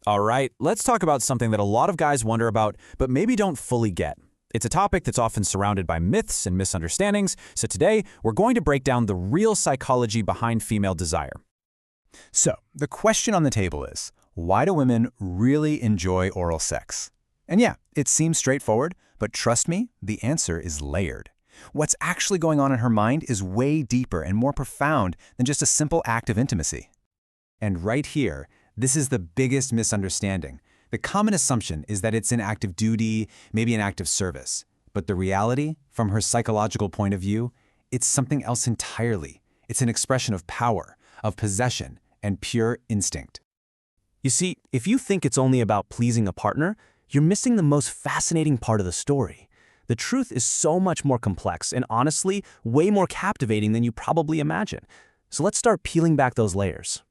All right, let's talk about something that a lot of guys wonder about, but maybe don't fully get. It's a topic that's often surrounded by myths and misunderstandings, so today we're going to break down the real psychology behind female desire. So, the question on the table is, why do women really enjoy oral sex? And yeah, it seems straightforward, but trust me, the answer is layered. What's actually going on in her mind is way deeper and more profound than just a simple act of intimacy. And right here, this is the biggest misunderstanding. The common assumption is that it's an act of duty, maybe an act of service. But the reality, from her psychological point of view, it's something else entirely. It's an expression of power, of possession, and pure instinct. You see, if you think it's only about pleasing a partner, you're missing the most fascinating part of the story. The truth is so much more complex and honestly, way more captivating than you probably imagine. So let's start peeling back those layers.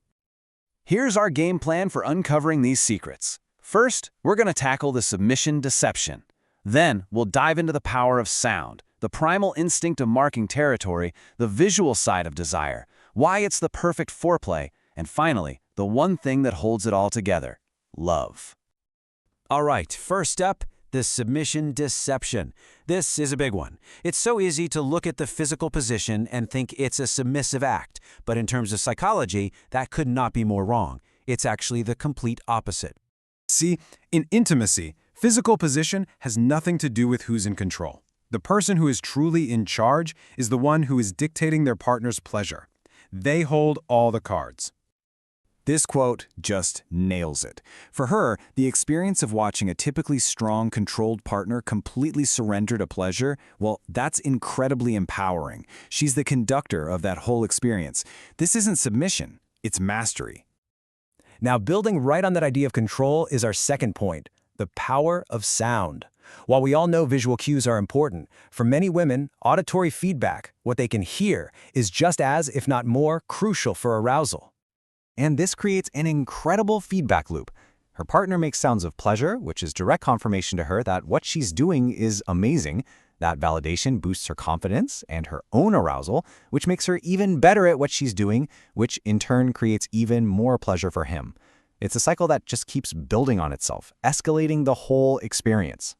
Here's our game plan for uncovering these secrets. First, we're going to tackle the submission deception. Then, we'll dive into the power of sound, the primal instinct of marking territory, the visual side of desire, why it's the perfect foreplay, and finally, the one thing that holds it all together, love. All right, first up, the submission deception. This is a big one. It's so easy to look at the physical position and think it's a submissive act, but in terms of psychology, that could not be more wrong. It's actually the complete opposite. See, in intimacy, physical position has nothing to do with who's in control. The person who is truly in charge is the one who is dictating their partner's pleasure. They hold all the cards. This quote just nails it. For her, the experience of watching a typically strong, controlled partner completely surrender to pleasure, well, that's incredibly empowering. She's the conductor of that whole experience. This isn't submission, it's mastery. Now, building right on that idea of control is our second point, the power of sound. While we all know visual cues are important, for many women, auditory feedback, what they can hear, is just as, if not more, crucial for arousal. And this creates an incredible feedback loop. Her partner makes sounds of pleasure, which is direct confirmation to her that what she's doing is amazing. That validation boosts her confidence and her own arousal, which makes her even better at what she's doing, which in turn creates even more pleasure for him. It's a cycle that just keeps building on itself, escalating the whole experience.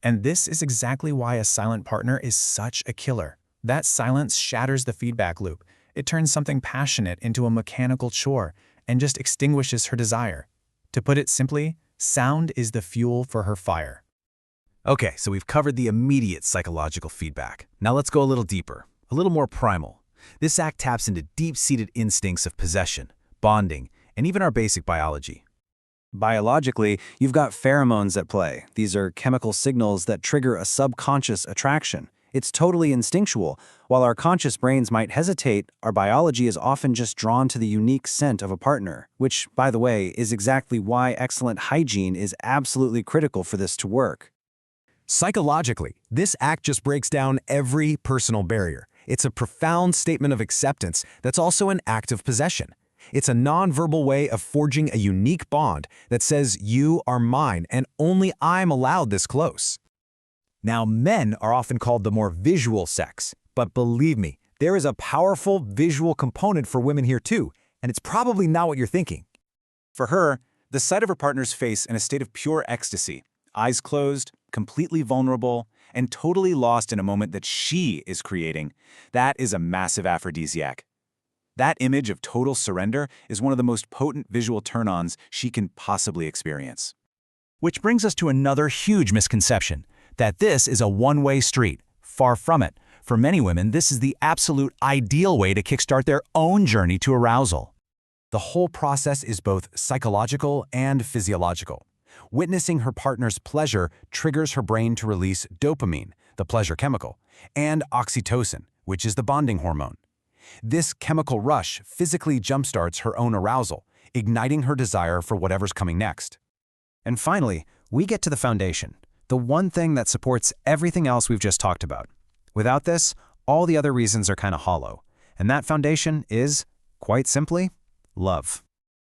And this is exactly why a silent partner is such a killer. That silence shatters the feedback loop. It turns something passionate into a mechanical chore and just extinguishes her desire. To put it simply, sound is the fuel for her fire. Okay, so we've covered the immediate psychological feedback. Now let's go a little deeper, a little more primal. This act taps into deep-seated instincts of possession, bonding, and even our basic biology. Biologically, you've got pheromones at play. These are chemical signals that trigger a subconscious attraction. It's totally instinctual. While our conscious brains might hesitate, our biology is often just drawn to the unique scent of a partner, which, by the way, is exactly why excellent hygiene is absolutely critical for this to work. Psychologically, this act just breaks down every personal barrier. It's a profound statement of acceptance that's also an act of possession. It's a nonverbal way of forging a unique bond that says you are mine and only I'm allowed this close. Now, men are often called the more visual sex, but believe me, there is a powerful visual component for women here too, and it's probably not what you're thinking. For her, the sight of her partner's face in a state of pure ecstasy, eyes closed, completely vulnerable, and totally lost in a moment that she is creating, that is a massive aphrodisiac. That image of total surrender is one of the most potent visual turn-ons she can possibly experience. Which brings us to another huge misconception, that this is a one-way street. Far from it. For many women, this is the absolute ideal way to kickstart their own journey to arousal. The whole process is both psychological and physiological. Witnessing her partner's pleasure triggers her brain to release dopamine, the pleasure chemical, and oxytocin, which is the bonding hormone. This chemical rush physically jumpstarts her own arousal, igniting her desire for whatever's coming next. And finally, we get to the foundation, the one thing that supports everything else we've just talked about. Without this, all the other reasons are kind of hollow. And that foundation is, quite simply, love.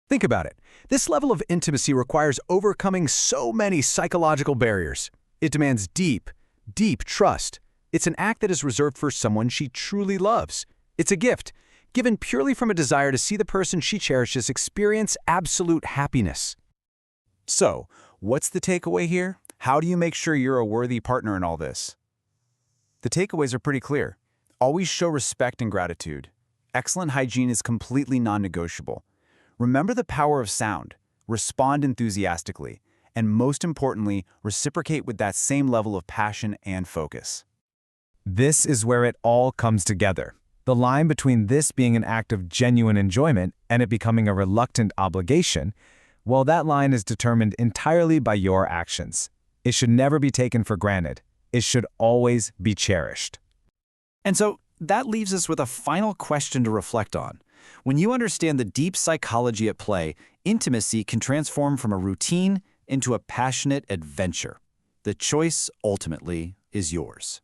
Think about it. This level of intimacy requires overcoming so many psychological barriers. It demands deep, deep trust. It's an act that is reserved for someone she truly loves. It's a gift, given purely from a desire to see the person she cherishes experience absolute happiness. So, what's the takeaway here? How do you make sure you're a worthy partner in all this? The takeaways are pretty clear. Always show respect and gratitude. Excellent hygiene is completely non-negotiable. Remember the power of sound. Respond enthusiastically. And most importantly, reciprocate with that same level of passion and focus. This is where it all comes together. The line between this being an act of genuine enjoyment and it becoming a reluctant obligation, well, that line is determined entirely by your actions. It should never be taken for granted. It should always be cherished. And so that leaves us with a final question to reflect on. When you understand the deep psychology at play, intimacy can transform from a routine into a passionate adventure. The choice, ultimately, is yours.